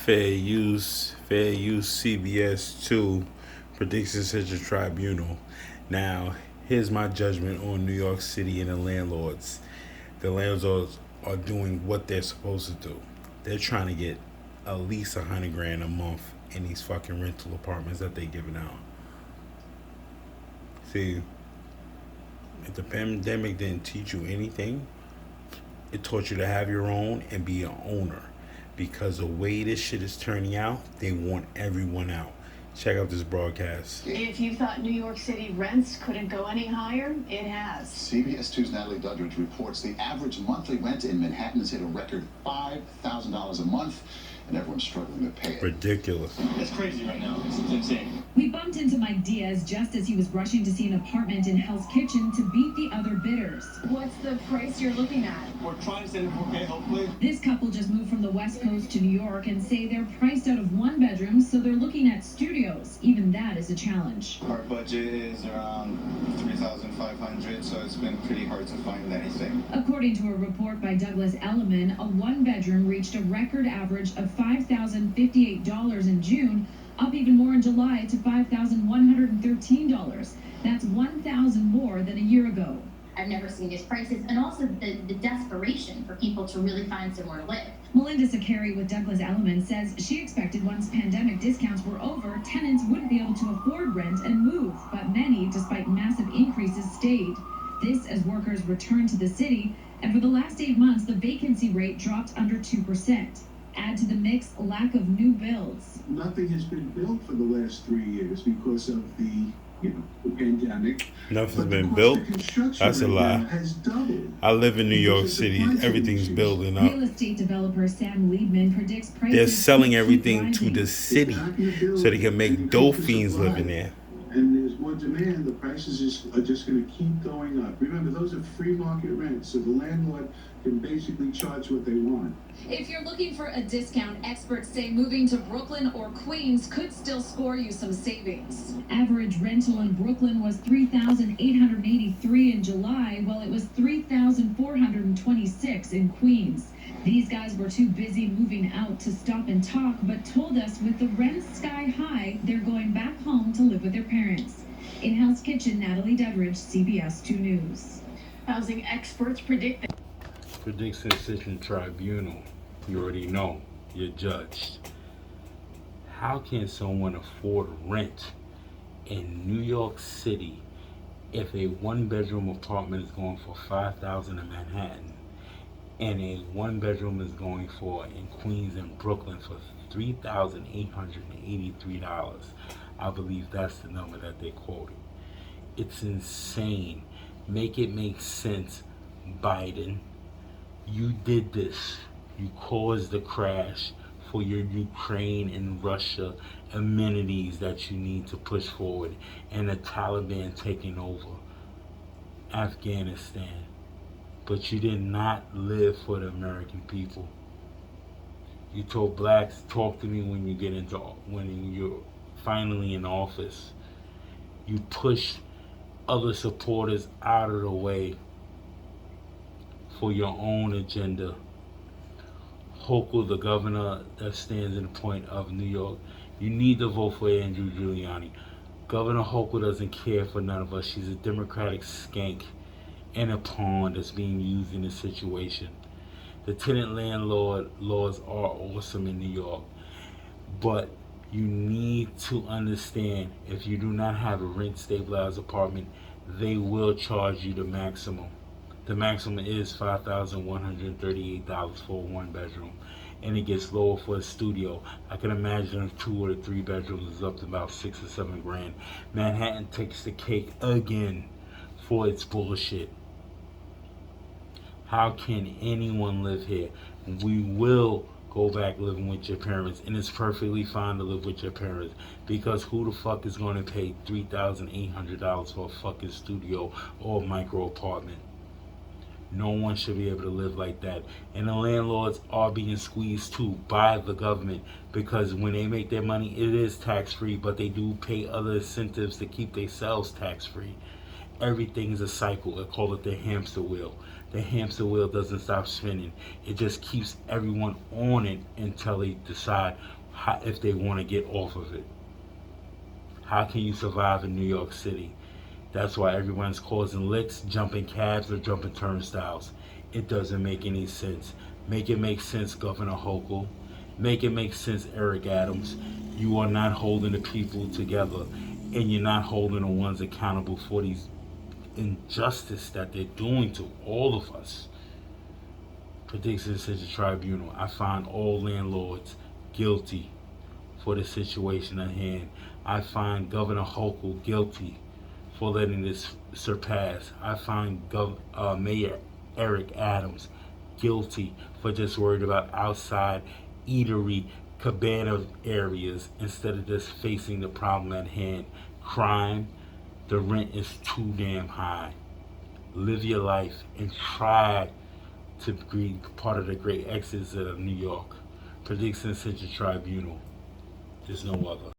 Fair use CBS 2 predicts such a tribunal. Now, here's my judgment on New York City and the landlords. The landlords are doing what they're supposed to do. They're trying to get at least 100 grand a month in these fucking rental apartments that they're giving out. See, if the pandemic didn't teach you anything, it taught you to have your own and be an owner. Because the way this shit is turning out, they want everyone out. Check out this broadcast. If you thought New York City rents couldn't go any higher, it has. CBS 2's Natalie Duddridge reports the average monthly rent in Manhattan has hit a record $5,000 a month, and everyone's struggling to pay it. Ridiculous. It's crazy right now. It's insane. We bumped into Mike Diaz just as he was rushing to see an apartment in Hell's Kitchen to beat the other bidders. What's the price you're looking at? We're trying to send it for pay, hopefully. This couple just moved from the West Coast to New York and say they're priced out of one bedrooms, so they're looking at studios. Even that is a challenge. Our budget is around $3,500, so it's been pretty hard to find anything. According to a report by Douglas Elliman, a one-bedroom reached a record average of $5,058 in June, up even more in July to $5,113. That's $1,000 more than a year ago. I've never seen these prices, and also the desperation for people to really find somewhere to live. Melinda Sakari with Douglas Elliman says she expected once pandemic discounts were over, tenants wouldn't be able to afford rent and move, but many, despite massive increases, stayed. This as workers returned to the city, and for the last 8 months, the vacancy rate dropped under 2%. Add to the mix a lack of new builds. Nothing has been built for the last 3 years because of the pandemic. Nothing's been built? That's a lie. I live in New York City. Everything's building up. Real estate developer Sam Liebman predicts prices. They're selling everything to the city so they can make dope fiends living there. And there's more demand, the prices are just going to keep going up. Remember, those are free market rents, so the landlord can basically charge what they want. If you're looking for a discount, experts say moving to Brooklyn or Queens could still score you some savings. Average rental in Brooklyn was $3,883 in July, while it was $3,426 in Queens. These guys were too busy moving out to stop and talk, but told us with the rents sky high, they're going back home to live with their parents. In Hell's Kitchen, Natalie Duddridge, CBS 2 News. Housing experts predict that. Predicts Decision Tribunal. You already know. You're judged. How can someone afford rent in New York City if a one-bedroom apartment is going for $5,000 in Manhattan and a one-bedroom is going for in Queens and Brooklyn for $3,883? I believe that's the number that they quoted. It's insane. Make it make sense, Biden. You did this. You caused the crash for your Ukraine and Russia amenities that you need to push forward, and the Taliban taking over Afghanistan. But you did not live for the American people. You told blacks, talk to me when you're finally in office. You pushed other supporters out of the way for your own agenda. Hochul, the governor that stands in the point of New York, you need to vote for Andrew Giuliani. Governor Hochul doesn't care for none of us. She's a Democratic skank and a pawn that's being used in this situation. The tenant landlord laws are awesome in New York, but you need to understand, if you do not have a rent stabilized apartment, they will charge you the maximum. The maximum is $5,138 for a one bedroom, and it gets lower for a studio. I can imagine if 2 or 3 bedrooms is up to about $6 or $7 grand. Manhattan takes the cake again for its bullshit. How can anyone live here? We will go back living with your parents, and it's perfectly fine to live with your parents, because who the fuck is going to pay $3,800 for a fucking studio or a micro apartment? No one should be able to live like that. And the landlords are being squeezed too by the government, because when they make their money, it is tax-free, but they do pay other incentives to keep themselves tax-free. Everything is a cycle. I call it the hamster wheel. The hamster wheel doesn't stop spinning. It just keeps everyone on it until they decide if they want to get off of it. How can you survive in New York City? That's why everyone's causing licks, jumping cabs, or jumping turnstiles. It doesn't make any sense. Make it make sense, Governor Hochul. Make it make sense, Eric Adams. You are not holding the people together, and you're not holding the ones accountable for these injustice that they're doing to all of us. Prediction Center Tribunal. I find all landlords guilty for the situation at hand. I find Governor Hochul guilty for letting this surpass. I find Mayor Eric Adams guilty for just worried about outside eatery cabana areas instead of just facing the problem at hand. Crime, the rent is too damn high. Live your life and try to be part of the great exodus of New York. Prediction Center Tribunal. There's no other.